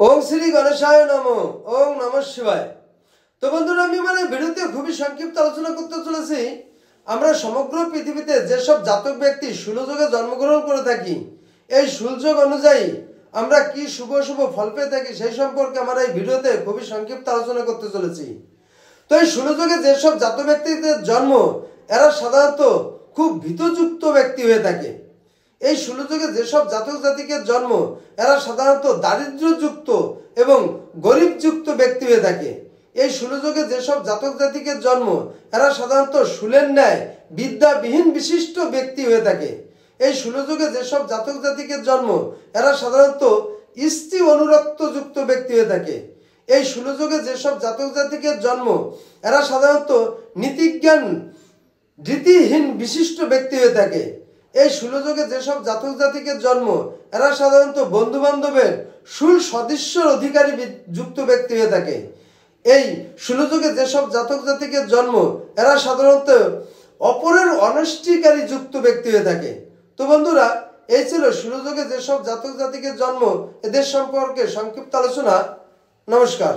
ओम श्री गणेशाय नमो। ओम नमः शिवाय। तो बंधुरा ভিডিওতে খুবই সংক্ষিপ্ত আলোচনা করতে চলেছি আমরা সমগ্র পৃথিবীতে যে সব জাতক ব্যক্তি সুলযোগে জন্মগ্রহণ করে থাকি এই সুলযোগ অনুযায়ী আমরা কি শুভ শুভ ফল পেয়ে থাকি সেই সম্পর্কে আমরা এই ভিডিওতে খুবই সংক্ষিপ্ত আলোচনা করতে চলেছি। তো এই সুলযোগে যে সব জাতক ব্যক্তিদের জন্ম এরা সাধারণত খুব ভীতযুক্ত ব্যক্তি হয়ে থাকে। এই সুলযোগে যে সব জাতক জাতিকের জন্ম এরা সাধারণত দারিদ্র্যযুক্ত এবং গরিবযুক্ত ব্যক্তি হয়ে থাকে। এই সুলযোগে যে সব জাতক জাতিকের জন্ম এরা সাধারণত শুলের ন্যায় বিদ্যাবিহীন বিশিষ্ট ব্যক্তি হয়ে থাকে। এই সুলযোগে যে সব জাতক জাতিকের জন্ম এরা সাধারণত স্ত্রী অনুরক্তযুক্ত ব্যক্তি হয়ে থাকে। এই সুলযোগে যে সব জাতক জাতিকের জন্ম এরা সাধারণত নীতিজ্ঞান রীতিহীন বিশিষ্ট ব্যক্তি হয়ে থাকে। এই সুলযোগে যে সব জাতক জাতিকের জন্ম এরা সাধারণত বন্ধু বান্ধবের সুল সদস্যর অধিকারী যুক্ত ব্যক্তি হয়ে থাকে। এই সুলযোগে যে সব জাতক জাতিকের জন্ম এরা সাধারণত অপরের অনষ্টিকারী যুক্ত ব্যক্তি হয়ে থাকে। তো বন্ধুরা, এই ছিল সুলযোগে যে সব জাতক জাতিকের জন্ম এদের সম্পর্কে সংক্ষিপ্ত আলোচনা। নমস্কার।